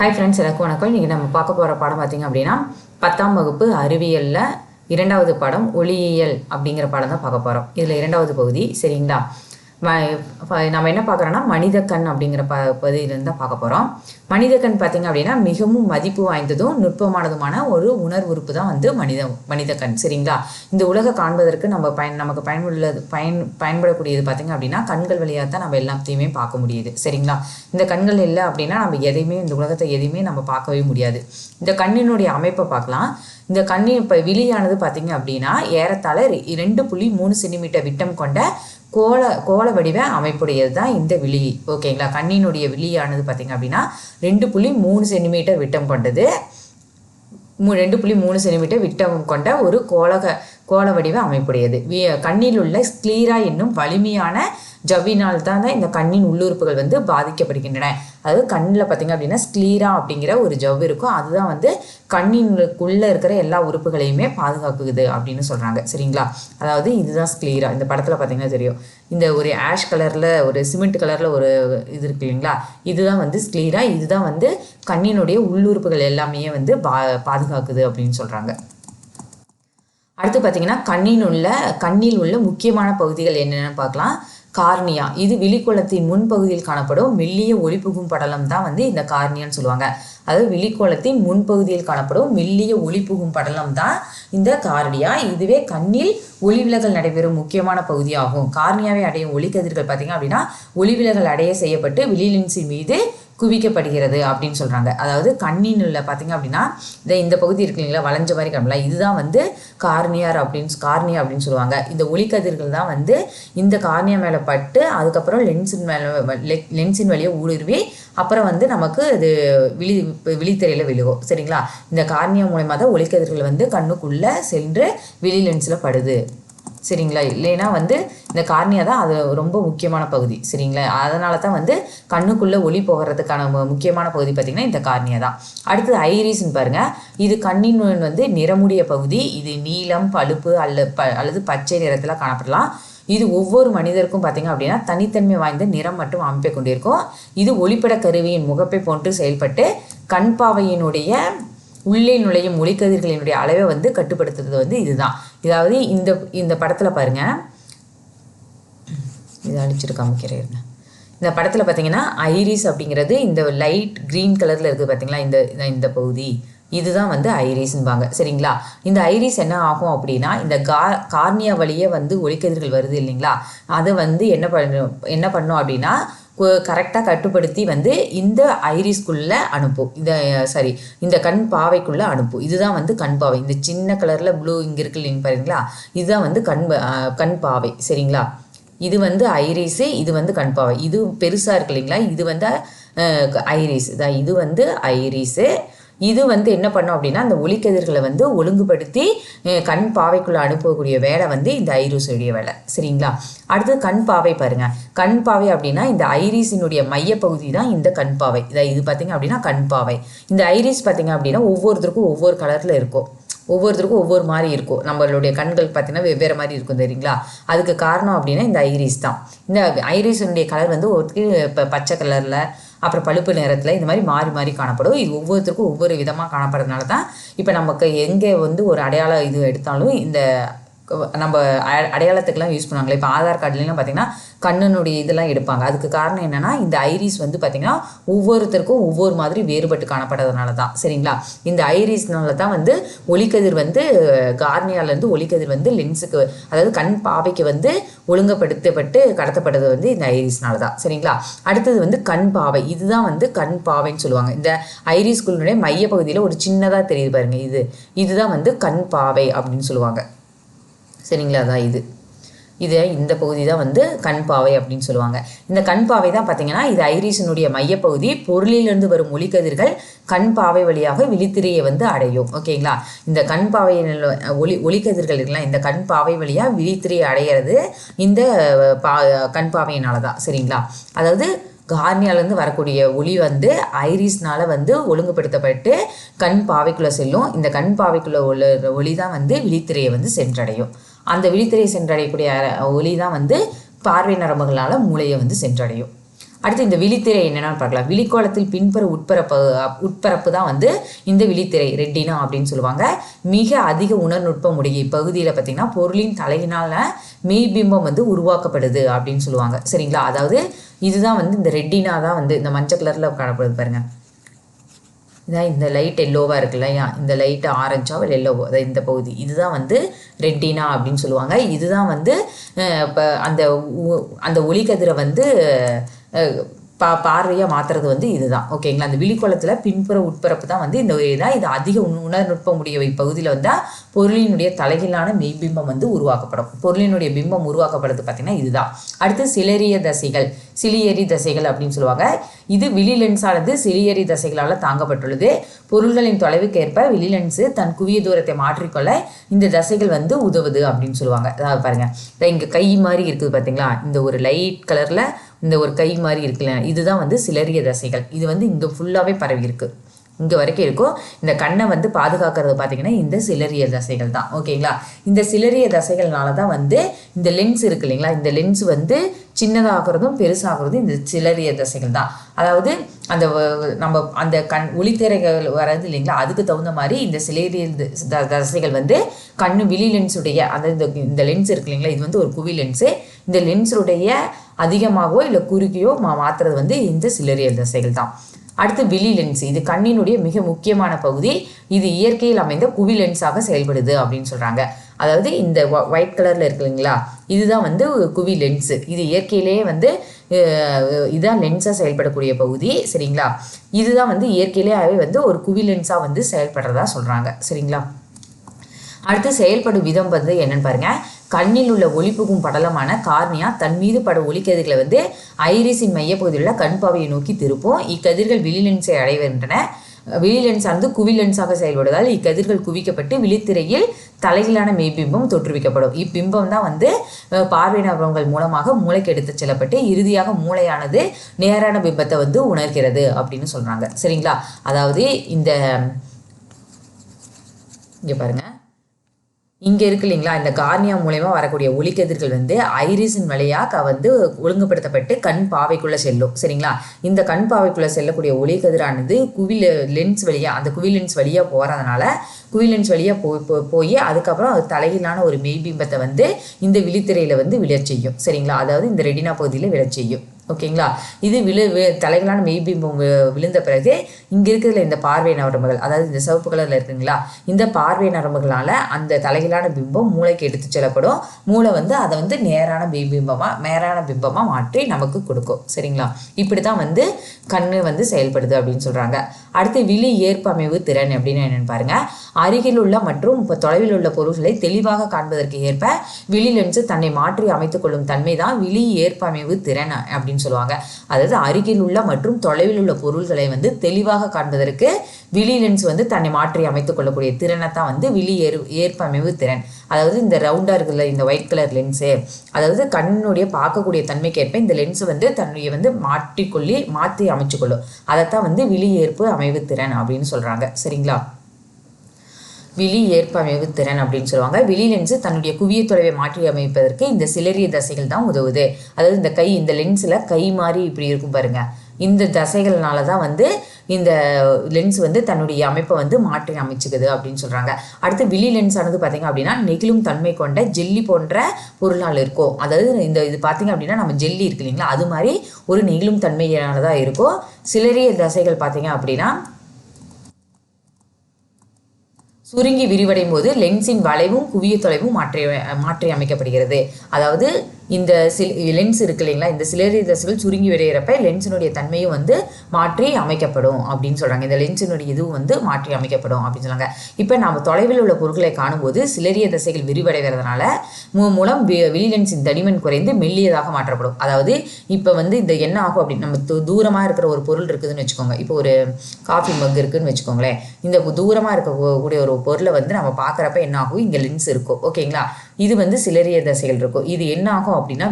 Hi friends, எல்லாருக்கும் வணக்கம். இன்றைக்கி நம்ம பார்க்க போகிற பாடம் பார்த்திங்க அப்படின்னா 10ஆம் வகுப்பு அறிவியலில் 2வது பாடம் ஒளியியல் அப்படிங்கிற பாடம் தான் பார்க்க போகிறோம். இதில் 2வது பகுதி. சரிங்களா? நம்ம என்ன பார்க்குறோன்னா மனித கண் அப்படிங்கிற பகுதியிலேருந்து தான் பார்க்க போகிறோம். மனித கண் பார்த்திங்க அப்படின்னா மிகவும் மதிப்பு வாய்ந்ததும் நுட்பமானதுமான ஒரு உணர்வுறுப்பு தான் வந்து மனித கண். சரிங்களா? இந்த உலகை காண்பதற்கு நமக்கு பயன்படக்கூடியது பார்த்திங்க அப்படின்னா கண்கள் வழியாக தான் நம்ம எல்லாத்தையுமே பார்க்க முடியுது. சரிங்களா? இந்த கண்கள் இல்லை அப்படின்னா நம்ம எதையுமே இந்த உலகத்தை எதையுமே நம்ம பார்க்கவே முடியாது. இந்த கண்ணினுடைய அமைப்பை பார்க்கலாம். இந்த கண்ணின் இப்போ விழியானது பார்த்திங்க அப்படின்னா ஏறத்தாழ 2.3 சென்டிமீட்டர் விட்டம் கொண்ட கோள வடிவ அமைப்புடையது தான் இந்த விழி. ஓகேங்களா? கண்ணினுடைய விழியானது பார்த்திங்க அப்படின்னா 2.3 சென்டிமீட்டர் விட்டம் கொண்டது. 2.3 சென்டிமீட்டர் விட்டம் கொண்ட ஒரு கோள வடிவ அமைப்புடையது. கண்ணில் உள்ள ஸ்க்ளீரா என்னும் வலிமையான ஜவ்வினால் தான் இந்த கண்ணின் உள்ளுறுப்புகள் வந்து பாதிக்கப்படுகின்றன. அதாவது கண்ணில் பார்த்திங்க அப்படின்னா ஸ்க்ளீரா அப்படிங்கிற ஒரு ஜவ் இருக்கும். அதுதான் வந்து கண்ணினுக்குள்ளே இருக்கிற எல்லா உறுப்புகளையுமே பாதுகாக்குது அப்படின்னு சொல்கிறாங்க. சரிங்களா? அதாவது இதுதான் ஸ்க்ளீரா. இந்த படத்தில் பார்த்திங்கன்னா தெரியும். இந்த ஒரு ஆஷ் கலரில் ஒரு சிமெண்ட் கலரில் ஒரு இது இருக்கு இல்லைங்களா? இதுதான் வந்து ஸ்க்ளீரா. இதுதான் வந்து கண்ணினுடைய உள்ளுறுப்புகள் எல்லாமே வந்து பாதுகாக்குது அப்படின்னு சொல்கிறாங்க. அடுத்து பார்த்திங்கன்னா கண்ணில் உள்ள முக்கியமான பகுதிகள் என்னென்னு பார்க்கலாம். கார்னியா, இது விழிக்கோளத்தின் முன்பகுதியில் காணப்படும் மெல்லிய ஒளிபுகும் படலம் தான் வந்து இந்த கார்னியான்னு சொல்லுவாங்க. அதாவது விழிக்கோளத்தின் முன்பகுதியில் காணப்படும் மெல்லிய ஒளிபுகும் படலம் தான் இந்த கார்னியா. இதுவே கண்ணில் ஒளிவிலகல் நடைபெறும் முக்கியமான பகுதியாகும். கார்னியாவை அடையும் ஒளிக்கதிர்கள் பார்த்திங்க அப்படின்னா ஒளிவிலகல் அடைய செய்யப்பட்டு விழி லென்ஸின் மீது குவிக்கப்படுகிறது அப்படின்னு சொல்கிறாங்க. அதாவது கண்ணின் உள்ள பார்த்திங்க அப்படின்னா இந்த பகுதி இருக்கு இல்லைங்களா, வளைஞ்ச மாதிரி காணலாம். இதுதான் வந்து கார்னியா அப்படின்னு சொல்லுவாங்க. இந்த ஒளிக்கதிர்கள் தான் வந்து இந்த கார்னியா மேலே பட்டு அதுக்கப்புறம் லென்ஸின் வழியாக ஊடுருவி அப்புறம் வந்து நமக்கு அது விழித்திரையில் விழுகும். சரிங்களா? இந்த கார்னியா மூலமாக தான் ஒளிக்கதிர்கள் வந்து கண்ணுக்குள்ளே சென்று விழி லென்ஸில் படுது. சரிங்களா? இல்லைன்னா வந்து இந்த கார்னியா தான் அது ரொம்ப முக்கியமான பகுதி. சரிங்களா? அதனால தான் வந்து கண்ணுக்குள்ளே ஒளி போகிறதுக்கான முக்கியமான பகுதி பார்த்திங்கன்னா இந்த கார்னியா தான். அடுத்தது ஐரிஸ்ன்னு பாருங்கள். இது கண்ணின் வந்து நிறமுடைய பகுதி. இது நீலம், பழுப்பு அல்லது பச்சை நிறத்தில் காணப்படலாம். இது ஒவ்வொரு மனிதருக்கும் பார்த்திங்க அப்படின்னா தனித்தன்மை வாய்ந்த நிறம் மற்றும் அமைப்பை கொண்டிருக்கும். இது ஒளிப்பட கருவியின் முகப்பை போன்று செயல்பட்டு கண் பாவையினுடைய உள்ளே நுழையும் ஒளிக்கதிர்களினுடைய அளவை வந்து கட்டுப்படுத்துறது வந்து இதுதான். இதாவது இந்த படத்தில் பாருங்கள், இதை அழிச்சிட்டு காமிக்கிறேன். இந்த படத்தில் பார்த்தீங்கன்னா ஐரிஸ் அப்படிங்கிறது இந்த லைட் க்ரீன் கலரில் இருக்குது பார்த்தீங்களா, இந்த பகுதி இதுதான் வந்து ஐரிஸ்ன்பாங்க. சரிங்களா? இந்த ஐரிஸ் என்ன ஆகும் அப்படின்னா இந்த கார்னியா வழியே வந்து ஒளிக்கதிர்கள் வருது இல்லைங்களா, அதை வந்து என்ன பண்ணும் அப்படின்னா கரெக்டாக கட்டுப்படுத்தி வந்து இந்த ஐரிஸ்குள்ளே அனுப்பும். இந்த கண் பாவைக்குள்ளே அனுப்பும். இதுதான் வந்து கண் பாவை. இந்த சின்ன கலரில் ப்ளூ இங்கே இருக்கு இல்லைங்க பாருங்களா, இதுதான் வந்து கண் பாவை. சரிங்களா? இது வந்து ஐரிஸு, இது வந்து கண் பாவை. இது பெருசாக இருக்கு இல்லைங்களா, இது வந்து ஐரிஸ். இது வந்து ஐரிஸு. இது வந்து என்ன பண்ணும் அப்படின்னா அந்த ஒளிக்கதிர்களை வந்து ஒழுங்குபடுத்தி கண் பாவைக்குள்ளே அனுப்பக்கூடிய வேலை வந்து இந்த ஐரிஸுடைய வேலை. சரிங்களா? அடுத்து கண் பாவை பாருங்கள். கண் பாவை அப்படின்னா இந்த ஐரிஸினுடைய மையப்பகுதி தான் இந்த கண் பாவை. இது பார்த்திங்க அப்படின்னா கண் பாவை. இந்த ஐரிஸ் பார்த்திங்க அப்படின்னா ஒவ்வொருத்தருக்கும் ஒவ்வொரு கலரில் இருக்கும். ஒவ்வொருத்தருக்கும் ஒவ்வொரு மாதிரி இருக்கும். நம்மளுடைய கண்கள் பார்த்திங்கன்னா வெவ்வேறு மாதிரி இருக்கும். தெரியுங்களா? அதுக்கு காரணம் அப்படின்னா இந்த ஐரிஸ் தான். இந்த ஐரிஸினுடைய கலர் வந்து ஒருத்தருக்கு இப்போ பச்சை கலரில் அப்புறம் பழுப்பு நேரத்தில் இந்த மாதிரி மாறி மாறி காணப்படும். இது ஒவ்வொருத்தருக்கும் ஒவ்வொரு விதமாக காணப்படுறதுனால தான் இப்போ நமக்கு எங்கே வந்து ஒரு அடையாள இது எடுத்தாலும் இந்த நம்ம அடையாளத்துக்கெல்லாம் யூஸ் பண்ணுவாங்களே. இப்போ ஆதார் கார்டுலாம் பார்த்திங்கன்னா கண்ணினுடைய இதெல்லாம் எடுப்பாங்க. அதுக்கு காரணம் என்னென்னா இந்த ஐரிஸ் வந்து பார்த்திங்கன்னா ஒவ்வொருத்தருக்கும் ஒவ்வொரு மாதிரி வேறுபட்டு காணப்படுறதுனால தான். சரிங்களா? இந்த ஐரிஸ்னால தான் வந்து ஒளிக்கதிர் வந்து கார்னியாலேருந்து ஒளிக்கதிர் வந்து லென்ஸுக்கு, அதாவது கண் பாவைக்கு வந்து ஒழுங்குபடுத்தப்பட்டு கடத்தப்படுறது வந்து இந்த ஐரிஸ்னால தான். சரிங்களா? அடுத்தது வந்து கண் பாவை. இதுதான் வந்து கண் பாவைன்னு சொல்லுவாங்க. இந்த ஐரிஸ்குள்ளுடைய மைய பகுதியில் ஒரு சின்னதாக தெரியுது பாருங்கள், இதுதான் வந்து கண் பாவை அப்படின்னு சொல்லுவாங்க. சரிங்களா? அதான் இந்த பகுதி தான் வந்து கண் பாவை அப்படின்னு சொல்லுவாங்க. இந்த கண் பாவை தான் பார்த்திங்கன்னா இது ஐரிஸினுடைய மையப்பகுதி. பொருளிலிருந்து வரும் ஒளிக்கதிர்கள் கண் பாவை வழியாக விழித்திரையை வந்து அடையும். ஓகேங்களா? இந்த கண் பாவையில் ஒளிக்கதிர்கள் இருக்கலாம், இந்த கண் பாவை வழியாக விழித்திரையை அடையிறது இந்த கண் பாவையினால தான். சரிங்களா? அதாவது கார்னியாலேருந்து வரக்கூடிய ஒளி வந்து ஐரிஸ்னால் வந்து ஒழுங்குபடுத்தப்பட்டு கண் பாவைக்குள்ளே செல்லும். இந்த கண் பாவைக்குள்ளே உள்ள ஒளி தான் வந்து விழித்திரையை வந்து சென்றடையும். அந்த விழித்திரையை சென்றடையக்கூடிய ஒளி தான் வந்து பார்வை நரம்புகளால் மூளையை வந்து சென்றடையும். அடுத்து இந்த விழித்திரை என்னென்னு பார்க்கலாம். விழிக்கோளத்தில் பின்புற உட்பரப்பு தான் வந்து இந்த விழித்திரை ரெட்டினா அப்படின்னு சொல்லுவாங்க. மிக அதிக உணர்நுட்பம் உடைய இப்பகுதியில் பார்த்தீங்கன்னா பொருளின் தலையினால மெய்பிம்பம் வந்து உருவாக்கப்படுது அப்படின்னு சொல்லுவாங்க. சரிங்களா, அதாவது இதுதான் வந்து இந்த ரெட்டினா தான் வந்து இந்த மஞ்சள் கலரில் காணப்படுது பாருங்க. இதான் இந்த லைட் எல்லோவாக இருக்கு இல்லையா, இந்த லைட்டு ஆரஞ்சாவோ எல்லோவோ, அதாவது இந்த பகுதி இதுதான் வந்து ரெட்டினா அப்படின்னு சொல்லுவாங்க. இதுதான் வந்து இப்போ அந்த ஒளிக்கதிரை வந்து பார்வையாக மாற்றுறது வந்து இதுதான். ஓகேங்களா, அந்த விழிக்கோளத்தில் பின்புற உட்பரப்பு தான் வந்து இந்த இதான். இது அதிக உணர்நுட்பம் உடைய இப்பகுதியில் வந்தால் பொருளினுடைய தலைகீழான மெய்பிம்பம் வந்து உருவாக்கப்படும். பொருளினுடைய பிம்பம் உருவாக்கப்படுறது பார்த்திங்கன்னா இதுதான். அடுத்து சிலியரி தசைகள் அப்படின்னு சொல்லுவாங்க. இது விழி லென்ஸானது சிலியரி தசைகளால் தாங்கப்பட்டுள்ளது. பொருள்களின் தொலைவுக்கேற்ப விழி லென்ஸு தன் குவிய தூரத்தை மாற்றிக்கொள்ள இந்த தசைகள் வந்து உதவுது அப்படின்னு சொல்லுவாங்க. அதாவது பாருங்கள், இங்கே கை மாதிரி இருக்குது பார்த்தீங்களா, இந்த ஒரு லைட் கலரில் இந்த ஒரு கை மாதிரி இருக்குல்ல, இதுதான் வந்து சிலரிய தசைகள். இது வந்து இங்கே ஃபுல்லாகவே பரவி இருக்குது, இங்கே வரைக்கும் இருக்கும். இந்த கண்ணை வந்து பாதுகாக்கிறது பார்த்திங்கன்னா இந்த சிலரிய தசைகள் தான். ஓகேங்களா, இந்த சிலரிய தசைகள்னால தான் வந்து இந்த லென்ஸ் இருக்கு இல்லைங்களா, இந்த லென்ஸ் வந்து சின்னதாகிறதும் பெருசாகிறதும் இந்த சிலரிய தசைகள் தான். அதாவது நம்ம அந்த ஒளித்திரைகள் வர்றது இல்லைங்களா, அதுக்கு தகுந்த மாதிரி இந்த சிலரிய தசைகள் வந்து விழி லென்ஸுடைய இந்த லென்ஸ் இருக்கு இல்லைங்களா, இது வந்து ஒரு குவி லென்ஸு. இந்த லென்ஸுடைய அதிகமாகவோ இல்லை குறுகியோ மாற்றுறது வந்து இந்த சிலரிய தசைகள் தான். அடுத்து விழி லென்ஸ், இது கண்ணினுடைய மிக முக்கியமான பகுதி. இது இயற்கையில் அமைந்த குவி லென்ஸாக செயல்படுது அப்படின்னு சொல்கிறாங்க. அதாவது இந்த ஒயிட் கலரில் இருக்கு இல்லைங்களா, இதுதான் வந்து குவி லென்ஸு. இது இயற்கையிலேயே வந்து இதுதான் லென்ஸாக செயல்படக்கூடிய பகுதி. சரிங்களா, இதுதான் வந்து இயற்கையிலேயே வந்து ஒரு குவி லென்ஸாக வந்து செயல்படுறதா சொல்கிறாங்க. சரிங்களா, அடுத்து செயல்படும் விதம் வந்து என்னன்னு பாருங்க. கண்ணில் உள்ள ஒளிப்புகும் படலமான கார்னியா தன் மீது பட ஒளிக்கதிர்களை வந்து ஐரிஸின் மையப்பகுதியில் உள்ள கண் பாவையை நோக்கி திருப்பும். இக்கதிர்கள் விழி லென்ஸை அடைகின்றன. விழி லென்ஸானது குவி லென்ஸாக செயல்படுவதால் இக்கதிர்கள் குவிக்கப்பட்டு விழித்திரையில் தலைகீழான மெய்பிம்பம் தோற்றுவிக்கப்படும். இப்பிம்பம் தான் வந்து பார்வை நரம்புகள் மூலமாக மூளைக்கு எடுத்து செல்லப்பட்டு இறுதியாக மூளையானது நேரான பிம்பத்தை வந்து உணர்கிறது அப்படின்னு சொல்றாங்க. சரிங்களா, அதாவது இங்க பாருங்க, இங்கே இருக்கு இல்லைங்களா, இந்த கார்னியா மூலயமா வரக்கூடிய ஒளிக்கதிர்கள் வந்து ஐரிஸின் வழியாக வந்து ஒழுங்குபடுத்தப்பட்டு கண் பாவைக்குள்ளே செல்லும். சரிங்களா, இந்த கண் பாவைக்குள்ளே செல்லக்கூடிய ஒளிக்கதிரானது லென்ஸ் வழியாக அந்த குவி லென்ஸ் வழியாக போகிறதுனால குவி லென்ஸ் வழியாக போய் அதுக்கப்புறம் அது தலையிலான ஒரு மெய்பிம்பத்தை வந்து இந்த விழித்திரையில் வந்து விழச் செய்யும். சரிங்களா, அதாவது இந்த ரெட்டினா பகுதியில் விழச் செய்யும். ஓகேங்களா, இது தலைகளான மெய்பிம்பம் விழுந்த பிறகு இங்கே இருக்கிறதுல இந்த பார்வை நரம்புகள், அதாவது இந்த சிவப்பு கலரில் இருக்குங்களா, இந்த பார்வை நரம்புகளால் அந்த தலைகளான பிம்பம் மூளைக்கு எடுத்து செல்லப்படும். மூளை வந்து அதை வந்து நேரான பிம்பமாக மாற்றி நமக்கு கொடுக்கும். சரிங்களா, இப்படி தான் வந்து கண்ணு வந்து செயல்படுது அப்படின்னு சொல்கிறாங்க. அடுத்து விழி ஏற்பமைவு திறன் அப்படின்னு என்னென்னு பாருங்கள். அருகில் உள்ள மற்றும் இப்போ தொலைவில் உள்ள பொருள்களை தெளிவாக காண்பதற்கு ஏற்ப விழி லென்ஸு தன்னை மாற்றி அமைத்துக் கொள்ளும் தன்மை தான் விழி ஏற்பமைவு திறன் அப்படின்னு சொல்லுவாங்க. அதாவது அருகில் உள்ள மற்றும் தொலைவில் உள்ள பொருள்களை வந்து தெளிவாக காண்பதற்கு விழி லென்ஸ் வந்து தன்னை மாற்றி அமைத்துக் கொள்ளக்கூடிய திறனை தான் வந்து விழி ஏற்பமைவு திறன். அதாவது இந்த ரவுண்டா இருக்குல்ல இந்த ஒயிட் கலர் லென்ஸு, அதாவது கண்ணுடைய பார்க்கக்கூடிய தன்மைக்கேற்ப இந்த லென்ஸ் வந்து தன்னுடைய வந்து மாற்றி அமைச்சுக்கொள்ளும். அதைத்தான் வந்து விழி ஏற்பு அமைவு திறன் அப்படின்னு சொல்றாங்க. சரிங்களா, விழி ஏற்பமைவு திறன் அப்படின்னு சொல்லுவாங்க. விழி லென்ஸு தன்னுடைய குவிய தொலைவை மாற்றி அமைப்பதற்கு இந்த சிலரிய தசைகள் தான் உதவுது. அதாவது இந்த லென்ஸில் கை மாதிரி இப்படி இருக்கும் பாருங்க, இந்த தசைகள்னால தான் வந்து இந்த லென்ஸ் வந்து தன்னுடைய அமைப்பை வந்து மாற்றி அமைச்சுக்குது அப்படின்னு சொல்கிறாங்க. அடுத்து விழி லென்ஸ் ஆனது பார்த்தீங்க அப்படின்னா நெகிழும் தன்மை கொண்ட ஜெல்லி போன்ற பொருளால் இருக்கும். அதாவது இது பார்த்தீங்க அப்படின்னா நம்ம ஜெல்லி இருக்கு இல்லைங்களா, அது மாதிரி ஒரு நெகிழும் தன்மையானதாக இருக்கும். சிலரிய தசைகள் பார்த்தீங்க அப்படின்னா சுருங்கி விரிவடையும் போது லென்ஸின் வளைவும் குவிய தொலைவும் மாற்றி அமைக்கப்படுகிறது. அதாவது இந்த லென்ஸ் இருக்கு இல்லைங்களா, இந்த சிலரிய தசைகள் சுருங்கி விடையிறப்ப லென்ஸினுடைய தன்மையும் வந்து மாற்றி அமைக்கப்படும் அப்படின்னு சொல்கிறாங்க. இந்த லென்ஸினுடைய இதுவும் வந்து மாற்றி அமைக்கப்படும் அப்படின்னு சொல்கிறாங்க. இப்போ நம்ம தொலைவில் உள்ள பொருட்களை காணும்போது சிலரிய தசைகள் விரிவடைகிறதுனால மூலம் விழி லென்ஸின் தடிமன் குறைந்து மெல்லியதாக மாற்றப்படும். அதாவது இப்போ வந்து இந்த என்ன ஆகும் அப்படின்னு நம்ம தூரமாக இருக்கிற ஒரு பொருள் இருக்குதுன்னு வச்சுக்கோங்க. இப்போ ஒரு காஃபி மக் இருக்குதுன்னு வச்சுக்கோங்களேன். இந்த தூரமாக இருக்கக்கூடிய ஒரு பொருளை வந்து நம்ம பார்க்குறப்ப என்ன ஆகும், இங்கே லென்ஸ் இருக்கும். ஓகேங்களா, இது வந்து சிலரிய தசைகள் இருக்கும். இது என்ன ஆகும் அப்படின்னா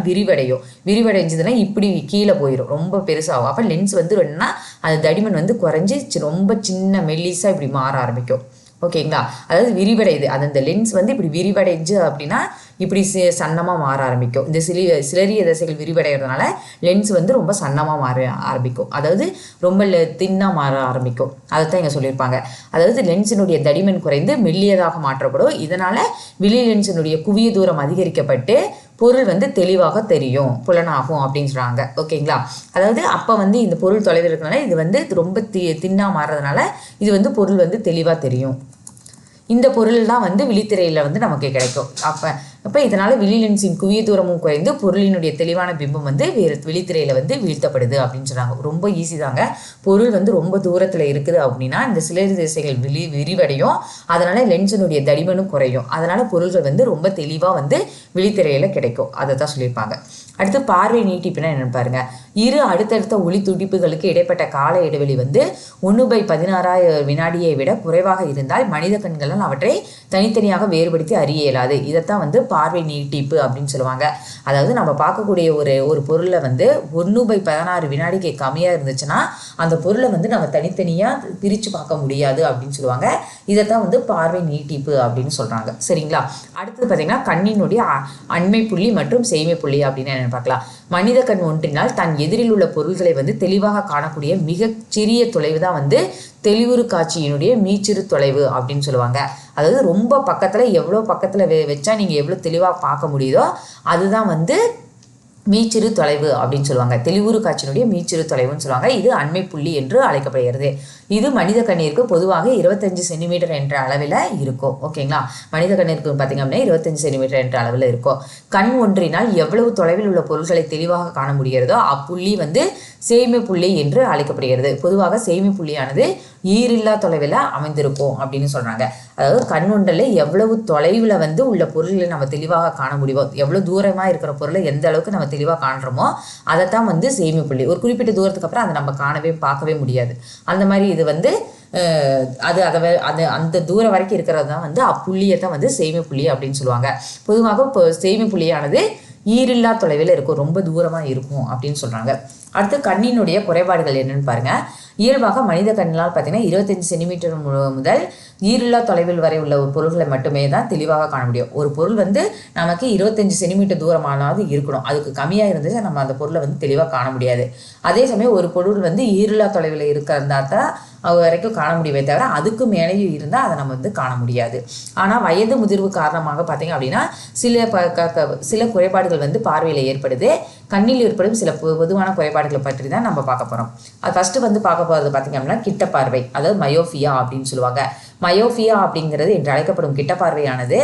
விரிவடைஞ்சதுன்னா இப்படி கீழே போயிடும், ரொம்ப பெருசாகும். அப்போ லென்ஸ் வந்து என்னன்னா அது தடிமன் வந்து குறைஞ்சி ரொம்ப சின்ன மெல்லிஸாக இப்படி மாற ஆரம்பிக்கும். ஓகேங்களா. அதாவது விரிவடையுது, அந்த லென்ஸ் வந்து இப்படி விரிவடைஞ்சு அப்படின்னா இப்படி சன்னமாக மாற ஆரம்பிக்கும். இந்த சிலரிய தசைகள் விரிவடைகிறதுனால லென்ஸ் வந்து ரொம்ப சன்னமாக மாற ஆரம்பிக்கும், அதாவது ரொம்ப தின்னாக மாற ஆரம்பிக்கும். அதைத்தான் இங்கே சொல்லியிருப்பாங்க. அதாவது லென்ஸினுடைய தடிமன் குறைந்து மெல்லியதாக மாற்றப்படும். இதனால் விழி லென்ஸினுடைய குவிய தூரம் அதிகரிக்கப்பட்டு பொருள் வந்து தெளிவாக தெரியும், புலனாகும் அப்படின்னு சொல்கிறாங்க. ஓகேங்களா. அதாவது அப்போ வந்து இந்த பொருள் தொலைவில் இருக்கிறதுனால இது வந்து ரொம்ப தின்னாக மாறுறதுனால இது வந்து பொருள் வந்து தெளிவாக தெரியும். இந்த பொருள் தான் வந்து விழித்திரையில் வந்து நமக்கு கிடைக்கும். அப்போ இதனால் விழி லென்ஸின் குவிய தூரமும் குறைந்து பொருளினுடைய தெளிவான பிம்பம் வந்து விழித்திரையில் வந்து வீழ்த்தப்படுது அப்படின்னு சொன்னாங்க. ரொம்ப ஈஸி தாங்க. பொருள் வந்து ரொம்ப தூரத்தில் இருக்குது அப்படின்னா இந்த சிலரி திசைகள் விரிவடையும், அதனால் லென்ஸினுடைய தடிமனும் குறையும், அதனால் பொருள்கள் வந்து ரொம்ப தெளிவாக வந்து விழித்திரையில் கிடைக்கும். அதை தான் சொல்லியிருப்பாங்க. அடுத்து பார்வை நீட்டிப்புனா என்னென்னு பாருங்க. இரு அடுத்தடுத்த ஒளி துடிப்புகளுக்கு இடைப்பட்ட கால இடைவெளி வந்து 1/16 வினாடியை விட குறைவாக இருந்தால் மனித கண்களால் அவற்றை தனித்தனியாக வேறுபடுத்தி அறிய இயலாது. இதைத்தான் வந்து பார்வை நீட்டிப்பு அப்படின்னு சொல்லுவாங்க. அதாவது நம்ம பார்க்கக்கூடிய ஒரு பொருளை வந்து 1/16 வினாடிக்கு கம்மியாக இருந்துச்சுன்னா அந்த பொருளை வந்து நம்ம தனித்தனியாக பிரித்து பார்க்க முடியாது அப்படின்னு சொல்லுவாங்க. இதைத்தான் வந்து பார்வை நீட்டிப்பு அப்படின்னு சொல்கிறாங்க. சரிங்களா. அடுத்தது பார்த்திங்கன்னா கண்ணினுடைய அண்மை புள்ளி மற்றும் செய்மை புள்ளி அப்படின்னு பார்க்கலாம். மனித கண் ஒன்றினால் தன் எதிரில் உள்ள பொருள்களை வந்து தெளிவாக காணக்கூடிய மிக சிறிய தொலைவு தான் வந்து தெளிவுறு காட்சியினுடைய மீச்சிறு தொலைவு அப்படின்னு சொல்லுவாங்க. அதாவது ரொம்ப பக்கத்தில் எவ்வளோ பக்கத்தில் வச்சா நீங்கள் எவ்வளோ தெளிவாக பார்க்க முடியுதோ அதுதான் வந்து மீச்சிறு தொலைவு அப்படின்னு சொல்லுவாங்க. தெளிவுறு காட்சியினுடைய மீச்சிறு தொலைவுன்னு சொல்லுவாங்க. இது அண்மை புள்ளி என்று அழைக்கப்படுகிறது. இது மனித கண்ணிற்கு பொதுவாக 25 சென்டிமீட்டர் என்ற அளவில் இருக்கும். ஓகேங்களா. மனித கண்ணிற்கு பார்த்திங்க அப்படின்னா 25 சென்டிமீட்டர் என்ற அளவில் இருக்கும். கண் ஒன்றினால் எவ்வளவு தொலைவில் உள்ள பொருட்களை தெளிவாக காண முடிகிறதோ அப்புள்ளி வந்து சேய்மை புள்ளி என்று அழைக்கப்படுகிறது. பொதுவாக சேய்மை புள்ளியானது ஈரில்லா தொலைவில் அமைந்திருக்கும் அப்படின்னு சொல்கிறாங்க. அதாவது கண் ஒன்றில் எவ்வளவு தொலைவில் வந்து உள்ள பொருள்களை நம்ம தெளிவாக காண முடியுமோ, எவ்வளோ தூரமாக இருக்கிற பொருளை எந்த அளவுக்கு நம்ம தெளிவாக காணுறோமோ அதைத்தான் வந்து சேய்மை புள்ளி. ஒரு குறிப்பிட்ட தூரத்துக்கு அப்புறம் அதை நம்ம பார்க்கவே முடியாது. அந்த மாதிரி இது வந்து அந்த தூரம் வரைக்கும் இருக்கிறது தான் வந்து அப்புள்ளியை தான் வந்து சேய்மை புள்ளி அப்படின்னு சொல்லுவாங்க. பொதுவாக இப்போ சேய்மை புள்ளியானது ஈரில்லா தொலைவில் இருக்கும், ரொம்ப தூரமாக இருக்கும் அப்படின்னு சொல்கிறாங்க. அடுத்து கண்ணினுடைய குறைபாடுகள் என்னன்னு பாருங்க. இயல்பாக மனித கண்ணால் பார்த்தீங்கன்னா 25 சென்டிமீட்டர் முதல் ஈரில்லா தொலைவில் வரை உள்ள ஒரு பொருள்களை மட்டுமே தான் தெளிவாக காண முடியும். ஒரு பொருள் வந்து நமக்கு 25 சென்டிமீட்டர் தூரமானாவது இருக்கணும், அதுக்கு கம்மியாக இருந்துச்சு நம்ம அந்த பொருளை வந்து தெளிவாக காண முடியாது. அதே சமயம் ஒரு பொருள் வந்து ஈரில்லா தொலைவில் இருக்கிறதா தான் அது வரைக்கும் காண முடியவே தவிர அதுக்கு மேலேயும் இருந்தால் அதை நம்ம வந்து காண முடியாது. ஆனால் வயது முதிர்வு காரணமாக பார்த்தீங்க அப்படின்னா சில குறைபாடுகள் வந்து பார்வையில் ஏற்படுது. கண்ணில் ஏற்படும் சில பொதுவான குறைபாடுகளை பற்றி தான் நம்ம பார்க்க போகிறோம். அது ஃபஸ்ட்டு வந்து பார்க்க போகிறது பார்த்திங்க அப்படின்னா கிட்ட பார்வை, அதாவது மயோஃபியா அப்படின்னு சொல்லுவாங்க. மயோஃபியா அப்படிங்கிறது என்று அழைக்கப்படும் கிட்ட பார்வையானது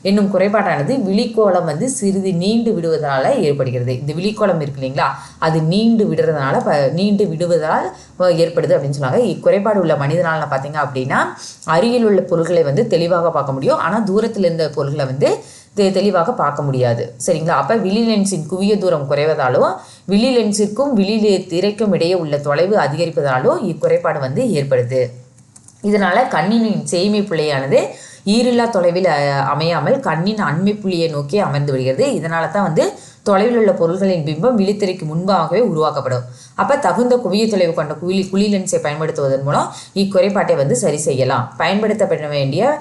என்னும் குறைபாடானது விழிக்கோளம் வந்து சிறிது நீண்டு விடுவதால் ஏற்படுகிறது. இந்த விழிக்கோளம் இருக்கு இல்லைங்களா, அது நீண்டு விடுவதால் ஏற்படுது அப்படின்னு சொல்லுவாங்க. இக்குறைபாடு உள்ள மனிதனால் பார்த்தீங்க அப்படின்னா அருகில் உள்ள பொருட்களை வந்து தெளிவாக பார்க்க முடியும், ஆனால் தூரத்தில் இருந்த பொருட்களை வந்து தெளிவாக பார்க்க முடியாது. சரிங்களா. அப்போ விழி லென்ஸின் குவிய தூரம் குறைவதாலும் விழி லென்ஸிற்கும் விழி திரைக்கும் இடையே உள்ள தொலைவு அதிகரிப்பதாலும் இக்குறைபாடு வந்து ஏற்படுது. இதனால் கண்ணின் சேய்மை புள்ளியானது ஈரில்லா தொலைவில் அமையாமல் கண்ணின் அண்மை புள்ளியை நோக்கி அமர்ந்து விடுகிறது. இதனால தான் வந்து தொலைவில் உள்ள பொருள்களின் பிம்பம் விழித்திரைக்கு முன்பாகவே உருவாக்கப்படும். அப்போ தகுந்த குவிய தொலைவு கொண்ட குழி லென்ஸை பயன்படுத்துவதன் மூலம் இக்குறைபாட்டை வந்து சரி செய்யலாம். பயன்படுத்தப்பட வேண்டிய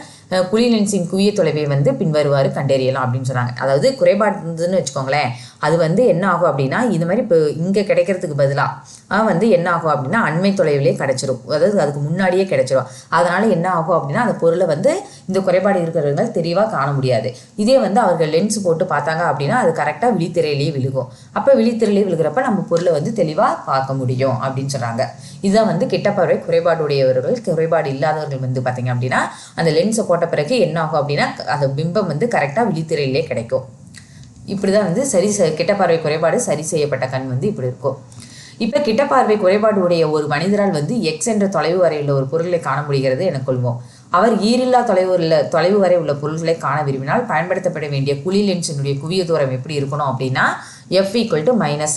குழி லென்ஸின் குவிய தொலைவை வந்து பின்வருவாறு கண்டறியலாம் அப்படின்னு சொன்னாங்க. அதாவது குறைபாடுன்னு வச்சுக்கோங்களேன், அது வந்து என்ன ஆகும் அப்படின்னா இது மாதிரி இப்போ இங்கே கிடைக்கிறதுக்கு பதிலாக வந்து என்ன ஆகும் அப்படின்னா அண்மை தொலைவிலே கிடைச்சிரும், அதாவது அதுக்கு முன்னாடியே கிடைச்சிரும். அதனால் என்ன ஆகும் அப்படின்னா அந்த பொருளை வந்து இந்த குறைபாடு இருக்கிறவங்க தெளிவாக காண முடியாது. இதே வந்து அவர்கள் லென்ஸ் போட்டு பார்த்தாங்க அப்படின்னா அது கரெக்டாக விழித்திரையிலேயே விழுகும். அப்போ விழித்திரையிலேயே விழுகிறப்ப நம்ம பொருளை வந்து தெளிவாக பார்க்க முடியும் அப்படின்னு சொல்கிறாங்க. இதுதான் வந்து கிட்ட பார்வை குறைபாடுடையவர்கள். குறைபாடு இல்லாதவர்கள் வந்து பார்த்தீங்க அப்படின்னா அந்த லென்ஸை போட்ட பிறகு என்ன ஆகும் அப்படின்னா அந்த பிம்பம் வந்து கரெக்டாக விழித்திரையிலே கிடைக்கும். இப்படி தான் வந்து கிட்ட பார்வை குறைபாடு சரி செய்யப்பட்ட கண் வந்து இப்படி இருக்கும். இப்போ கிட்ட பார்வை குறைபாடு உடைய ஒரு மனிதரால் வந்து எக்ஸ் என்ற தொலைவு வரை உள்ள ஒரு பொருளை காண முடிகிறது என கொள்வோம். அவர் ஈரில்லா தொலைவு வரை உள்ள பொருள்களை காண விரும்பினால் பயன்படுத்தப்பட வேண்டிய குழி லென்ஸினுடைய குவிய தூரம் எப்படி இருக்கணும் அப்படின்னா F =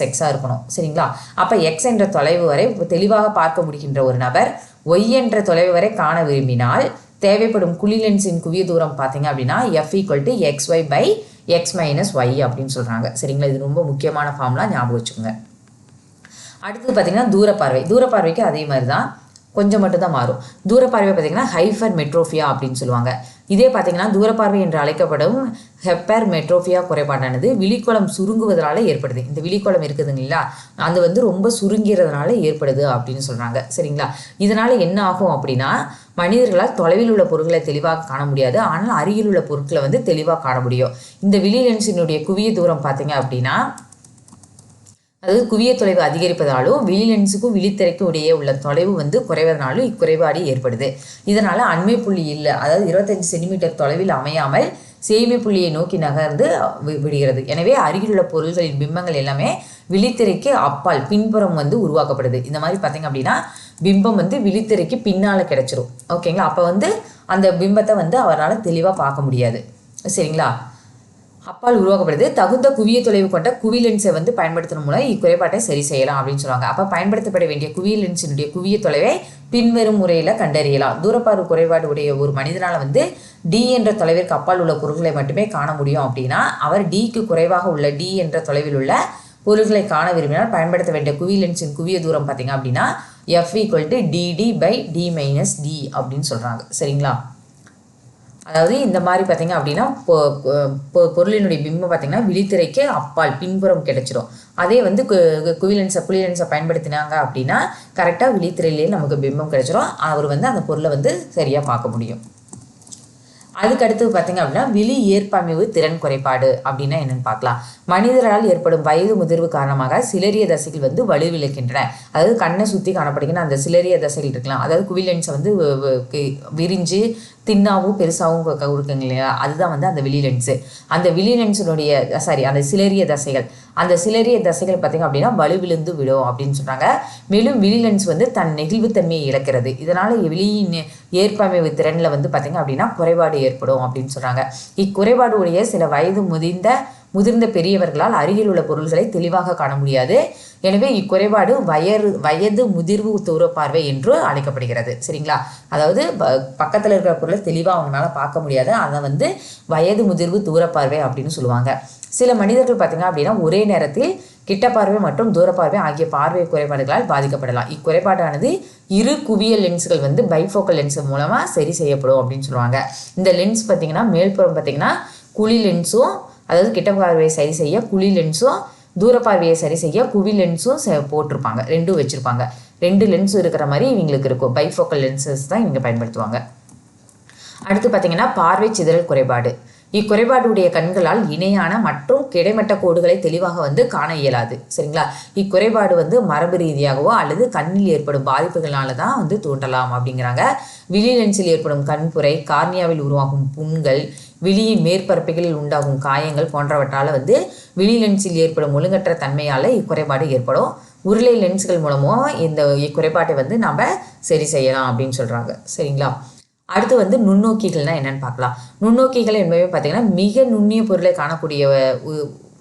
-x இருக்கணும். சரிங்களா. அப்போ எக்ஸ் என்ற தொலைவு வரை தெளிவாக பார்க்க முடிகின்ற ஒரு நபர் ஒய் என்ற தொலைவு வரை காண விரும்பினால் தேவைப்படும் குழி லென்ஸின் குவிய தூரம் பார்த்தீங்க அப்படின்னா F = xy/x - y அப்படின்னு சொல்கிறாங்க. சரிங்களா. இது ரொம்ப முக்கியமான ஃபார்முலா, ஞாபகம் வச்சுக்கோங்க. அடுத்தது பார்த்தீங்கன்னா தூரப்பார்வை. தூரப்பார்வைக்கு அதே மாதிரி தான் கொஞ்சம் மட்டும் தான் மாறும். தூரப்பார்வை பார்த்தீங்கன்னா ஹைப்பர் மெட்ரோஃபியா அப்படின்னு சொல்லுவாங்க. இதே பார்த்தீங்கன்னா தூரப்பார்வை என்று அழைக்கப்படும் ஹெப்பர் மெட்ரோஃபியா குறைபாடானது விழிக்கோளம் சுருங்குவதனால ஏற்படுது. இந்த விழிக்கோளம் இருக்குதுங்களா, அது வந்து ரொம்ப சுருங்கிறதுனால ஏற்படுது அப்படின்னு சொல்கிறாங்க. சரிங்களா, இதனால் என்ன ஆகும் அப்படின்னா மனிதர்களால் தொலைவில் உள்ள பொருட்களை தெளிவாக காண முடியாது, ஆனால் அருகில் உள்ள பொருட்களை வந்து தெளிவாக காண முடியும். இந்த விழி லென்ஸினுடைய குவிய தூரம் பார்த்தீங்க அப்படின்னா, அதாவது குவிய தொலைவு அதிகரிப்பதாலும் விழி லென்ஸுக்கும் விழித்திரைக்கும் இடையே உள்ள தொலைவு வந்து குறைவதனாலும் இக்குறைபாடு ஏற்படுது. இதனால் அண்மை புள்ளி இல்லை, அதாவது 25 சென்டிமீட்டர் தொலைவில் அமையாமல் சேய்மை புள்ளியை நோக்கி நகர்ந்து விடுகிறது. எனவே அருகில் உள்ள பொருள்களின் பிம்பங்கள் எல்லாமே விழித்திரைக்கு அப்பால் பின்புறம் வந்து உருவாக்கப்படுது. இந்த மாதிரி பார்த்தீங்க அப்படின்னா பிம்பம் வந்து விழித்திரைக்கு பின்னால் கிடைச்சிரும். ஓகேங்களா, அப்போ வந்து அந்த பிம்பத்தை வந்து அவரால் தெளிவாக பார்க்க முடியாது. சரிங்களா, அப்பால் உருவாக்கப்படுது. தகுந்த குவிய தொலைவு கொண்ட குவி லென்ஸை வந்து பயன்படுத்தும் மூலம் இக்குறைபாட்டை சரி செய்யலாம் அப்படின்னு சொல்லுவாங்க. அப்போ பயன்படுத்தப்பட வேண்டிய குவிய லென்ஸினுடைய குவிய தொலைவை பின்வரும் முறையில் கண்டறியலாம். தூரப்பார்வை குறைபாடு உடைய ஒரு மனிதனால் வந்து டி என்ற தொலைவிற்கு அப்பால் உள்ள பொருட்களை மட்டுமே காண முடியும் அப்படின்னா, அவர் டிக்கு குறைவாக உள்ள டி என்ற தொலைவில் உள்ள பொருட்களை காண விரும்பினால் பயன்படுத்த வேண்டிய குவி லென்ஸின் குவிய தூரம் பார்த்தீங்க அப்படின்னா F = DD/D - D அப்படின்னு சொல்கிறாங்க. சரிங்களா, அதாவது இந்த மாதிரி பார்த்தீங்க அப்படின்னா பொருளினுடைய பிம்பம் பார்த்தீங்கன்னா விழித்திரைக்கு அப்பால் பின்புறம் கிடைச்சிடும். அதே வந்து குவி லென்ஸை பயன்படுத்தினாங்க அப்படின்னா கரெக்டாக விழித்திரையிலேயே நமக்கு பிம்பம் கிடைச்சிடும். அவர் வந்து அந்த பொருளை வந்து சரியாக பார்க்க முடியும். அதுக்கடுத்து பார்த்தீங்க அப்படின்னா விழி ஏற்பமைவு திறன் குறைபாடு அப்படின்னா என்னென்னு பார்க்கலாம். மனிதரால் ஏற்படும் வயது முதிர்வு காரணமாக சிலரிய தசைகள் வந்து வலுவிழக்கின்றன. அதாவது கண்ணை சுற்றி காணப்படுகிற அந்த சிலரிய தசைகள் இருக்கலாம், அதாவது குவி லென்ஸை வந்து விரிஞ்சு தின்னாவும் பெருசாகவும் இருக்குங்க இல்லையா, அதுதான் வந்து அந்த விழி லென்ஸு. அந்த விழி லென்ஸினுடைய அந்த சிலரிய தசைகள், அந்த சிலரிய தசைகள் பார்த்திங்க அப்படின்னா வலுவிழுந்து விடும் அப்படின்னு சொல்கிறாங்க. மேலும் விழி லென்ஸ் வந்து தன் நெகிழ்வுத்தன்மையை இழக்கிறது. இதனால் விழியின் ஏற்பமைவு திறனில் வந்து பார்த்திங்க அப்படின்னா குறைபாடு ஏற்படும் அப்படின்னு சொல்கிறாங்க. இக்குறைபாடு உடைய சில வயது முதிர்ந்த பெரியவர்களால் அருகில் உள்ள பொருள்களை தெளிவாக காண முடியாது. எனவே இக்குறைபாடு வயது முதிர்வு தூரப்பார்வை என்று அழைக்கப்படுகிறது. சரிங்களா, அதாவது பக்கத்தில் இருக்கிற பொருளை தெளிவாக அவங்களால பார்க்க முடியாது, அதை வந்து வயது முதிர்வு தூரப்பார்வை அப்படின்னு சொல்லுவாங்க. சில மனிதர்கள் பார்த்தீங்க அப்படின்னா ஒரே நேரத்தில் கிட்ட பார்வை மற்றும் தூரப்பார்வை ஆகிய பார்வை குறைபாடுகளால் பாதிக்கப்படலாம். இக்குறைபாடானது இரு குவியல் லென்ஸ்கள் வந்து பைஃபோக்கல் லென்ஸ் மூலமாக சரி செய்யப்படும் அப்படின்னு சொல்லுவாங்க. இந்த லென்ஸ் பார்த்தீங்கன்னா மேல்புறம் பார்த்தீங்கன்னா குழி லென்ஸும், அதாவது கிட்ட பார்வையை சரி செய்ய குழி லென்ஸும், தூரப்பார்வையை சரி செய்ய குவி லென்ஸும் போட்டிருப்பாங்க, ரெண்டும் வச்சுருப்பாங்க. 2 லென்ஸும் இருக்கிற மாதிரி இவங்களுக்கு இருக்கும். பைஃபோக்கல் லென்சஸ் தான் இவங்க பயன்படுத்துவாங்க. அடுத்து பார்த்தீங்கன்னா பார்வை சிதறல் குறைபாடு. இக்குறைபாடுடைய கண்களால் இணையான மற்றும் கிடைமட்ட கோடுகளை தெளிவாக வந்து காண இயலாது. சரிங்களா, இக்குறைபாடு வந்து மரபு ரீதியாகவோ அல்லது கண்ணில் ஏற்படும் பாதிப்புகளால தான் வந்து தூண்டலாம் அப்படிங்கிறாங்க. விழி லென்ஸில் ஏற்படும் கண்புரை, கார்னியாவில் உருவாகும் புண்கள், விழியின் மேற்பரப்புகளில் உண்டாகும் காயங்கள் போன்றவற்றால் வந்து விழி லென்ஸில் ஏற்படும் ஒழுங்கற்ற தன்மையால் இக்குறைபாடு ஏற்படும். உருளை லென்ஸ்கள் மூலமும் இந்த இக்குறைபாட்டை வந்து நம்ம சரி செய்யலாம் அப்படின்னு சொல்கிறாங்க. சரிங்களா, அடுத்து வந்து நுண்ணோக்கிகள்னால் என்னென்னு பார்க்கலாம். நுண்ணோக்கிகள் என்பவை பார்த்திங்கன்னா மிக நுண்ணிய பொருளை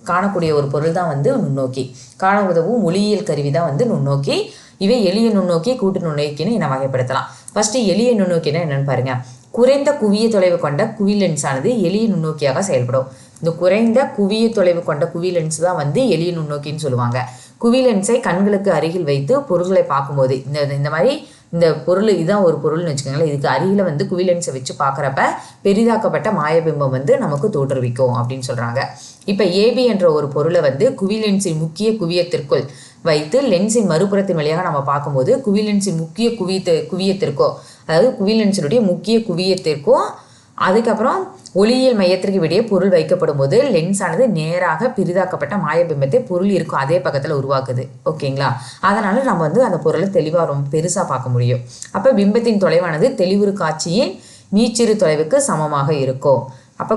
காணக்கூடிய ஒரு பொருள் தான் வந்து நுண்ணோக்கி. காண உதவும் ஒளியியல் கருவி தான் வந்து நுண்ணோக்கி. இவை எளிய நுண்ணோக்கி, கூட்டு நுண்ணோக்கின்னு என்ன வகைப்படுத்தலாம். ஃபஸ்ட்டு எளிய நுண்ணோக்கினா என்னென்னு பாருங்கள். குறைந்த குவிய தொலைவு கொண்ட குவி லென்ஸானது எளிய நுண்ணோக்கியாக செயல்படும். இந்த குறைந்த குவிய தொலைவு கொண்ட குவி லென்ஸ் தான் வந்து எளிய நுண்ணோக்கின்னு சொல்லுவாங்க. குவி லென்ஸை கண்களுக்கு அருகில் வைத்து பொருள்களை பார்க்கும்போது இந்த மாதிரி இந்த பொருள் இதுதான் ஒரு பொருள்னு வச்சுக்கோங்களேன், இதுக்கு அருகில் வந்து குவி லென்ஸை வச்சு பார்க்குறப்ப பெரிதாக்கப்பட்ட மாயபிம்பம் வந்து நமக்கு தோற்றுவிக்கும் அப்படின்னு சொல்கிறாங்க. இப்போ ஏபி என்ற ஒரு பொருளை வந்து குவி லென்ஸின் முக்கிய குவியத்திற்குள் வைத்து லென்ஸின் மறுபுறத்தின் வழியாக நம்ம பார்க்கும்போது குவி லென்ஸின் முக்கிய குவியத்திற்கோ, அதாவது குவி லென்ஸினுடைய முக்கிய குவியத்திற்கும் அதுக்கப்புறம் ஒளியியல் மையத்திற்கு விடையே பொருள் வைக்கப்படும் போது லென்ஸானது நேராக பெரிதாக்கப்பட்ட மாயபிம்பத்தை பொருள் இருக்கும் அதே பக்கத்தில் உருவாக்குது. ஓகேங்களா, அதனால் நம்ம வந்து அந்த பொருளை தெளிவாக ரொம்ப பெருசாக பார்க்க முடியும். அப்போ பிம்பத்தின் தொலைவானது தெளிவுறு காட்சியின் மீச்சிறு தொலைவுக்கு சமமாக இருக்கும். அப்போ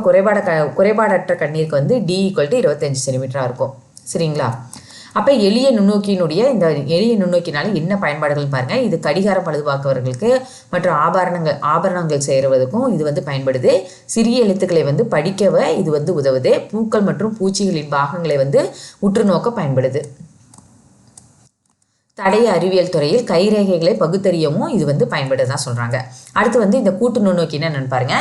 குறைபாடற்ற கண்ணீருக்கு வந்து D = 25 சென்டிமீட்டராக இருக்கும். சரிங்களா, அப்போ எளிய நுண்ணோக்கினால என்ன பயன்பாடுகள் பாருங்கள். இது கடிகாரம் பழுதுபார்க்கவர்களுக்கு மற்றும் ஆபரணங்கள் செய்கிறதுக்கும் இது வந்து பயன்படுது. சிறிய எழுத்துக்களை வந்து படிக்கவே இது வந்து உதவுது. பூக்கள் மற்றும் பூச்சிகளின் பாகங்களை வந்து உற்று நோக்க பயன்படுது. தடய அறிவியல் துறையில் கைரேகைகளை பகுத்தறியவும் இது வந்து பயன்படுதான் சொல்கிறாங்க. அடுத்து வந்து இந்த கூட்டு நுண்ணோக்கி என்னன்னு பாருங்க.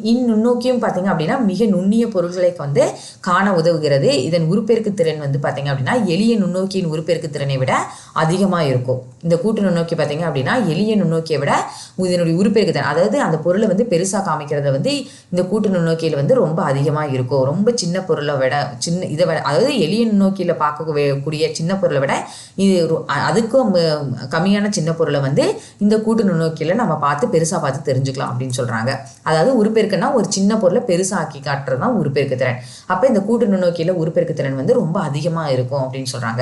இந்நுண்ணோக்கியும் பார்த்தீங்க அப்படின்னா மிக நுண்ணிய பொருள்களை வந்து காண உதவுகிறது. இதன் உருப்பெருக்கு திறன் வந்து பார்த்தீங்க அப்படின்னா எளிய நுண்ணோக்கியின் உருப்பெருக்கு திறனை விட அதிகமாக இருக்கும். இந்த கூட்டு நுண்ணோக்கி பார்த்தீங்க அப்படின்னா எளிய நுண்ணோக்கியை விட இதனுடைய உருப்பெருக்கு திறன், அதாவது அந்த பொருளை வந்து பெருசாக காமிக்கிறத வந்து இந்த கூட்டு நுண்ணோக்கியில் வந்து ரொம்ப அதிகமாக இருக்கும். ரொம்ப சின்ன பொருளை விட இதை விட, அதாவது எளிய நுண்ணோக்கியில் பார்க்கக்கூடிய சின்ன பொருளை விட இது அதுக்கும் கம்மியான சின்ன பொருளை வந்து இந்த கூட்டு நுண்ணோக்கியில் நம்ம பார்த்து பெருசாக பார்த்து தெரிஞ்சுக்கலாம் அப்படின்னு சொல்கிறாங்க. அதாவது உருப்பெருக்குன்னா ஒரு சின்ன பொருளை பெருசாக்கி காட்டுறது தான் உருப்பெருக்கு திறன். அப்போ இந்த கூட்டு நுண்ணோக்கியில் உருப்பெருக்கு திறன் வந்து ரொம்ப அதிகமாக இருக்கும் அப்படின்னு சொல்கிறாங்க.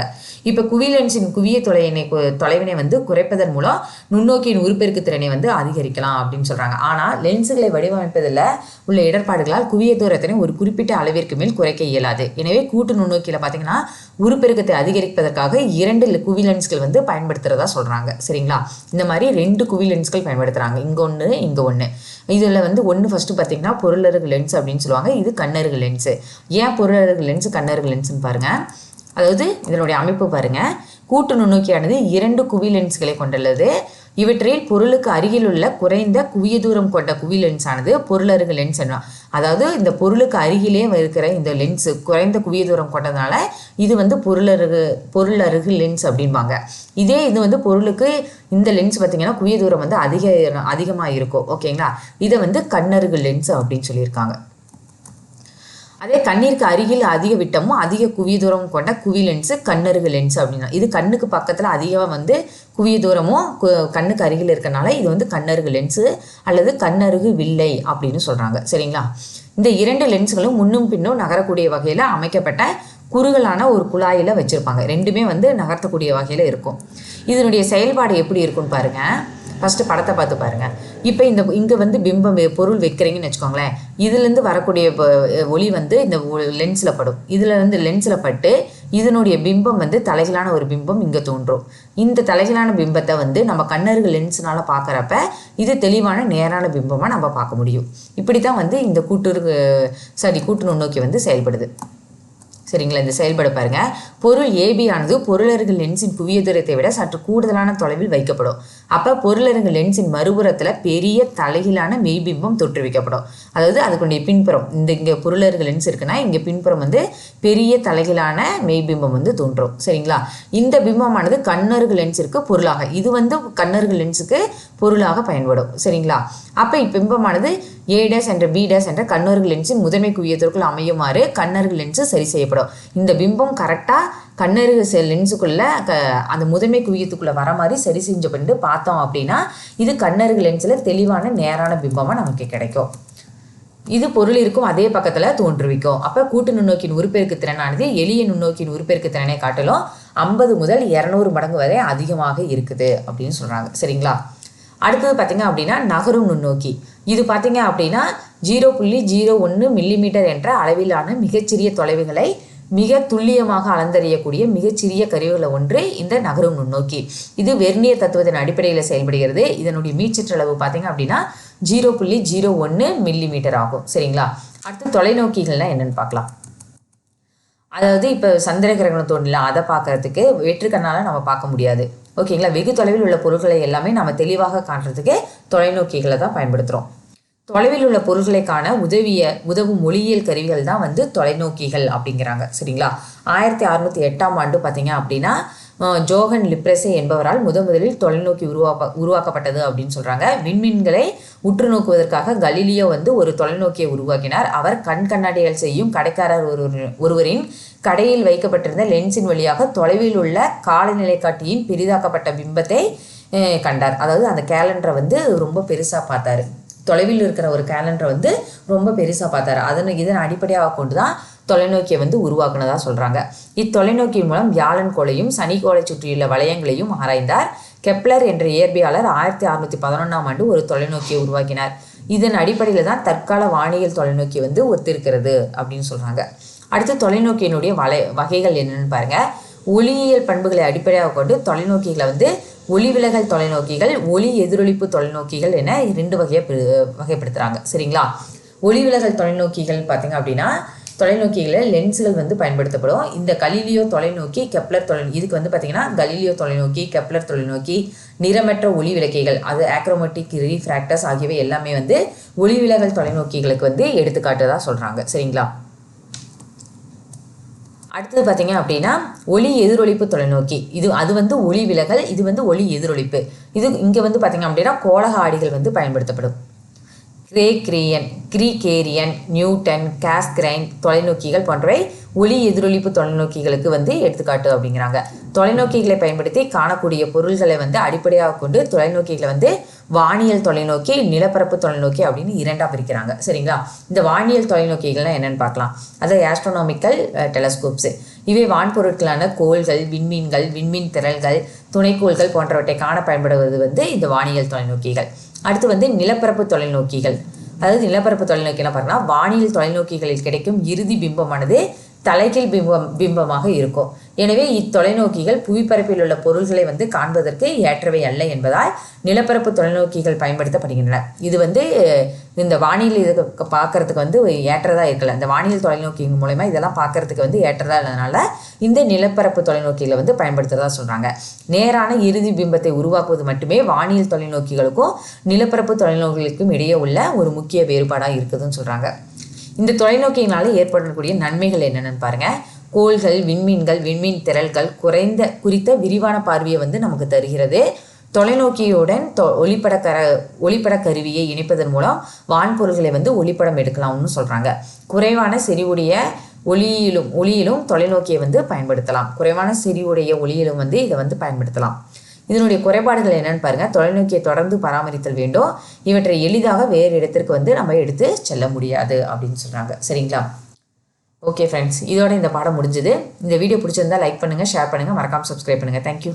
இப்போ குவிலென்ஸின் குவிய தொலைவினை வந்து குறைப்பதன் மூலம் நுண்ணோக்கியின் உருப்பெருக்கு திறனை வந்து அதிகரிக்கலாம் அப்படின்னு சொல்கிறாங்க. ஆனால் லென்ஸுகளை வடிவமைப்பதில் உள்ள இடர்பாடுகளால் குவிய தூரத்தினை ஒரு குறிப்பிட்ட அளவிற்கு மேல் குறைக்க இயலாது. எனவே கூட்டு நுண்ணோக்கியில் பார்த்தீங்கன்னா உருப்பெருக்கத்தை அதிகரிப்பதற்காக 2 குவிலென்ஸ்கள் வந்து பயன்படுத்துகிறதா சொல்கிறாங்க. சரிங்களா? இந்த மாதிரி 2 குவிலென்ஸ்கள் பயன்படுத்துகிறாங்க. இங்கே ஒன்று, இங்கே ஒன்று. இதில் வந்து ஒன்று ஃபஸ்ட்டு பார்த்தீங்கன்னா பொருளருகு லென்ஸ் அப்படின்னு சொல்லுவாங்க. இது கண்ணருகு லென்ஸு. ஏன் பொருளருகு லென்ஸு கண்ணருகு லென்ஸுன்னு பாருங்கள். அதாவது இதனுடைய அமைப்பு பாருங்கள். கூட்டு நுண்ணோக்கியானது 2 குவிலென்ஸ்களை கொண்டுள்ளது. இவற்றில் பொருளுக்கு அருகில் உள்ள குறைந்த குவிய தூரம் கொண்ட குவிலென்ஸானது பொருளருகு லென்ஸ் என்ன. அதாவது இந்த அருகிலே இருக்கிற இந்த லென்ஸு குறைந்த குவிய தூரம் கொண்டதுனால இது வந்து பொருளருகு லென்ஸ் அப்படின்பாங்க. இதே இது வந்து பொருளுக்கு இந்த லென்ஸ் பார்த்தீங்கன்னா குவிய தூரம் வந்து அதிகமாக இருக்கும். ஓகேங்களா? இதை வந்து கண்ணருகு லென்ஸ் அப்படின்னு சொல்லியிருக்காங்க. அதே கண்ணிற்கு அருகில் அதிக விட்டமும் அதிக குவிய தூரமும் கொண்ட குவிலென்ஸு கண்ணருகு லென்ஸ் அப்படின்னா, இது கண்ணுக்கு பக்கத்தில் அதிகமாக வந்து குவிய தூரமும் கண்ணுக்கு அருகில் இருக்கனால இது வந்து கண்ணருகு லென்ஸு அல்லது கண்ணருகு வில்லை அப்படின்னு சொல்கிறாங்க. சரிங்களா? இந்த 2 லென்ஸுகளும் முன்னும் பின்னும் நகரக்கூடிய வகையில் அமைக்கப்பட்ட குறுகலான ஒரு குழாயில் வச்சுருப்பாங்க. ரெண்டுமே வந்து நகர்த்தக்கூடிய வகையில் இருக்கும். இதனுடைய செயல்பாடு எப்படி இருக்குன்னு பாருங்கள். ஃபஸ்ட்டு படத்தை பார்த்து பாருங்கள். இப்போ இங்கே வந்து பிம்பம் பொருள் வைக்கிறீங்கன்னு வச்சுக்கோங்களேன். இதுலேருந்து வரக்கூடிய ஒளி வந்து இந்த லென்ஸில் படும். இதில் வந்து லென்ஸில் பட்டு இதனுடைய பிம்பம் வந்து தலைகளான ஒரு பிம்பம் இங்கே தோன்றும். இந்த தலைகளான பிம்பத்தை வந்து நம்ம கண்ணருகு லென்ஸ்னால் பார்க்குறப்ப இது தெளிவான நேரான பிம்பமாக நம்ம பார்க்க முடியும். இப்படி தான் வந்து இந்த கூட்டு நுண்ணோக்கி வந்து செயல்படுது. சரிங்களா? இந்த செயல்பட பாருங்க. பொருள் ஏபி ஆனது பொருளருகு லென்ஸின் குவிய தூரத்தை விட சற்று கூடுதலான தொலைவில் வைக்கப்படும். அப்போ பொருளருகு லென்ஸின் மறுபுறத்தில் பெரிய தலைகீழான மெய்பிம்பம் தோற்றுவிக்கப்படும். அதாவது அதுக்குடைய பின்புறம் இங்கே பொருளருகு லென்ஸ் இருக்குன்னா இங்கே பின்புறம் வந்து பெரிய தலைகீழான மெய்பிம்பம் வந்து தோன்றும். சரிங்களா? இந்த பிம்பமானது கண்ணருகு லென்ஸிற்கு பொருளாக, இது வந்து கண்ணருகு லென்ஸுக்கு பொருளாக பயன்படும். சரிங்களா? அப்போ இப்பிம்பமானது A' என்ற B' என்ற கண்ணருகு லென்ஸின் முதன்மை குவியத்திற்குள் அமையுமாறு கண்ணருகு லென்ஸு சரி செய்யப்படும். இந்த பிம்பம் கரெக்டாக கண்ணருகு லென்ஸுக்குள்ள அந்த முதன்மை குவியத்துக்குள்ளே வர மாதிரி சரி செஞ்சு பண்ணிட்டு பார்த்தோம் அப்படின்னா இது கண்ணருகு லென்ஸில் தெளிவான நேரான பிம்பமாக நமக்கு கிடைக்கும். இது பொருள் இருக்கும் அதே பக்கத்தில் தோன்றுவிக்கும். அப்போ கூட்டு நுண்ணோக்கின் உருப்பெருக்கு திறனானது எளிய நுண்ணோக்கின் உருப்பெருக்கு திறனை காட்டிலும் 50 முதல் 200 மடங்கு வரை அதிகமாக இருக்குது அப்படின்னு சொல்கிறாங்க. சரிங்களா? அடுத்தது பார்த்தீங்க அப்படின்னா நகரும் நுண்ணோக்கி. இது பார்த்தீங்க அப்படின்னா 0.01 மில்லிமீட்டர் என்ற அளவிலான மிகச்சிறிய தொலைவுகளை மிக துல்லியமாக அளந்தறியக்கூடிய மிகச்சிறிய கருவிகளை ஒன்று இந்த நகரும் நுண்ணோக்கி. இது வெர்னியர் தத்துவத்தின் அடிப்படையில் செயல்படுகிறது. இதனுடைய மீச்சிற்றளவு பார்த்தீங்க அப்படின்னா 0.01 மில்லிமீட்டர் ஆகும். சரிங்களா? அடுத்து தொலைநோக்கிகள்லாம் என்னென்னு பார்க்கலாம். அதாவது இப்போ சந்திர கிரகணம் தோன்றல அதை பார்க்கறதுக்கு வெற்றுக்கண்ணால் நம்ம பார்க்க முடியாது. ஓகேங்களா? வெகு தொலைவில் உள்ள பொருட்களை எல்லாமே நம்ம தெளிவாக காட்டுறதுக்கு தொலைநோக்கிகளை தான் பயன்படுத்துகிறோம். தொலைவில் உள்ள பொருட்களை காண உதவும் ஒளியியல் கருவிகள் தான் வந்து தொலைநோக்கிகள் அப்படிங்கிறாங்க. சரிங்களா? 1608ஆம் ஆண்டு பார்த்தீங்க அப்படின்னா ஜோஹன் லிப்ரெசே என்பவரால் முதலில் தொலைநோக்கி உருவாக்கப்பட்டது அப்படின்னு சொல்கிறாங்க. விண்மீன்களை உற்று நோக்குவதற்காக கலீலியோ வந்து ஒரு தொலைநோக்கியை உருவாக்கினார். அவர் கண்ணாடிகள் செய்யும் கடைக்காரர் ஒருவரின் கடையில் வைக்கப்பட்டிருந்த லென்ஸின் வழியாக தொலைவில் உள்ள காலநிலை காட்டியின் பெரிதாக்கப்பட்ட பிம்பத்தை கண்டார். அதாவது அந்த கேலண்டரை வந்து ரொம்ப பெருசாக பார்த்தாரு. தொலைவில் இருக்கிற ஒரு கேலண்டரை வந்து ரொம்ப பெருசாக பார்த்தாரு. இதன் அடிப்படையாக கொண்டு தான் தொலைநோக்கியை வந்து உருவாக்குனதா சொல்கிறாங்க. இத்தொலைநோக்கியின் மூலம் வியாழன் கோளையும் சனிக்கோளை சுற்றியுள்ள வளையங்களையும் ஆராய்ந்தார். கெப்லர் என்ற இயற்பியாளர் 1611ஆம் ஆண்டு ஒரு தொலைநோக்கியை உருவாக்கினார். இதன் அடிப்படையில் தான் தற்கால வானியல் தொலைநோக்கி வந்து ஒத்திருக்கிறது அப்படின்னு சொல்கிறாங்க. அடுத்து தொலைநோக்கியினுடைய வகைகள் என்னென்னு பாருங்கள். ஒளியியல் பண்புகளை அடிப்படையாக கொண்டு தொலைநோக்கிகளை வந்து ஒளிவிலகல் தொலைநோக்கிகள், ஒளி எதிரொலிப்பு தொலைநோக்கிகள் என 2 வகைப்படுத்துகிறாங்க. சரிங்களா? ஒளிவிலகல் தொலைநோக்கிகள் பார்த்தீங்க அப்படின்னா தொலைநோக்கிகளில் லென்ஸுகள் வந்து பயன்படுத்தப்படும். இந்த கலீலியோ தொலைநோக்கி, கெப்லர் இதுக்கு வந்து பார்த்தீங்கன்னா கலீலியோ தொலைநோக்கி, கெப்லர் தொலைநோக்கி, நிறமற்ற ஒளி விளக்கிகள், அது ஆக்ரோமேட்டிக் ரீஃப்ராக்டர்ஸ் ஆகியவை எல்லாமே வந்து ஒளிவிலகல் தொலைநோக்கிகளுக்கு வந்து எடுத்துக்காட்டுதான் சொல்கிறாங்க. சரிங்களா? அடுத்தது பார்த்தீங்க அப்படின்னா ஒளி எதிரொலிப்பு தொலைநோக்கி. அது வந்து ஒளி விலகல், இது வந்து ஒளி எதிரொலிப்பு. இது இங்கே வந்து பார்த்தீங்க அப்படின்னா கோளக ஆடிகள் வந்து பயன்படுத்தப்படும். கிரீகேரியன், நியூட்டன், காஸ்கிரைன் தொலைநோக்கிகள் போன்றவை ஒளி எதிரொலிப்பு தொலைநோக்கிகளுக்கு வந்து எடுத்துக்காட்டு அப்படிங்கிறாங்க. தொலைநோக்கிகளை பயன்படுத்தி காணக்கூடிய பொருள்களை வந்து அடிப்படையாக கொண்டு தொலைநோக்கிகளை வந்து வானியல் தொலைநோக்கி, நிலப்பரப்பு தொலைநோக்கி அப்படின்னு இரண்டாக பிரிக்கிறாங்க. சரிங்களா? இந்த வானியல் தொலைநோக்கிகள்லாம் என்னென்னு பார்க்கலாம். அது ஆஸ்ட்ரோனாமிக்கல் டெலஸ்கோப்ஸு. இவை வான்பொருட்களான கோள்கள், விண்மீன்கள், விண்மீன் திரள்கள், துணைக்கோள்கள் போன்றவற்றை காண பயன்படுவது வந்து இந்த வானியல் தொலைநோக்கிகள். அடுத்து வந்து நிலப்பரப்பு தொலைநோக்கிகள். அதாவது நிலப்பரப்பு தொலைநோக்கிலாம் பார்த்தீங்கன்னா வானியல் தொலைநோக்கிகளில் கிடைக்கும் இறுதி பிம்பமானது தலைகீழ் பிம்பமாக இருக்கும். எனவே இத்தொலைநோக்கிகள் புவிப்பரப்பில் உள்ள பொருள்களை வந்து காண்பதற்கு ஏற்றவை அல்ல என்பதால் நிலப்பரப்பு தொலைநோக்கிகள் பயன்படுத்தப்படுகின்றன. இது வந்து இந்த வானியல் இதை பார்க்கறதுக்கு வந்து ஏற்றதாக இருக்கல. இந்த வானியல் தொலைநோக்கி மூலமா இதெல்லாம் பார்க்கறதுக்கு வந்து ஏற்றதாக இல்லாதனால இந்த நிலப்பரப்பு தொலைநோக்கிகளை வந்து பயன்படுத்துறதா சொல்கிறாங்க. நேரான இறுதி பிம்பத்தை உருவாக்குவது மட்டுமே வானியல் தொலைநோக்கிகளுக்கும் நிலப்பரப்பு தொலைநோக்கிகளுக்கும் இடையே உள்ள ஒரு முக்கிய வேறுபாடாக இருக்குதுன்னு சொல்கிறாங்க. இந்த தொலைநோக்கியினால ஏற்படக்கூடிய நன்மைகள் என்னென்னு பாருங்கள். கோள்கள், விண்மீன்கள், விண்மீன் திரள்கள் குறித்த விரிவான பார்வையை வந்து நமக்கு தருகிறது. தொலைநோக்கியுடன் ஒளிப்பட கருவியை இணைப்பதன் மூலம் வான்பொருள்களை வந்து ஒளிப்படம் எடுக்கலாம்னு சொல்கிறாங்க. குறைவான செறிவுடைய ஒளியிலும் தொலைநோக்கியை வந்து பயன்படுத்தலாம். குறைவான செறிவுடைய ஒளியிலும் வந்து இதை வந்து பயன்படுத்தலாம். இதனுடைய குறைபாடுகள் என்னன்னு பாருங்கள். தொலைநோக்கியை தொடர்ந்து பராமரித்தல் வேண்டும். இவற்றை எளிதாக வேறு இடத்திற்கு வந்து நம்ம எடுத்து செல்ல முடியாது அப்படின்னு சொல்கிறாங்க. சரிங்களா? ஓகே ஃப்ரெண்ட்ஸ், இதோட இந்த பாடம் முடிஞ்சுது. இந்த வீடியோ பிடிச்சிருந்தா லைக் பண்ணுங்கள், ஷேர் பண்ணுங்கள், மறக்காமல் சப்ஸ்கிரைப் பண்ணுங்கள். தேங்க்யூ.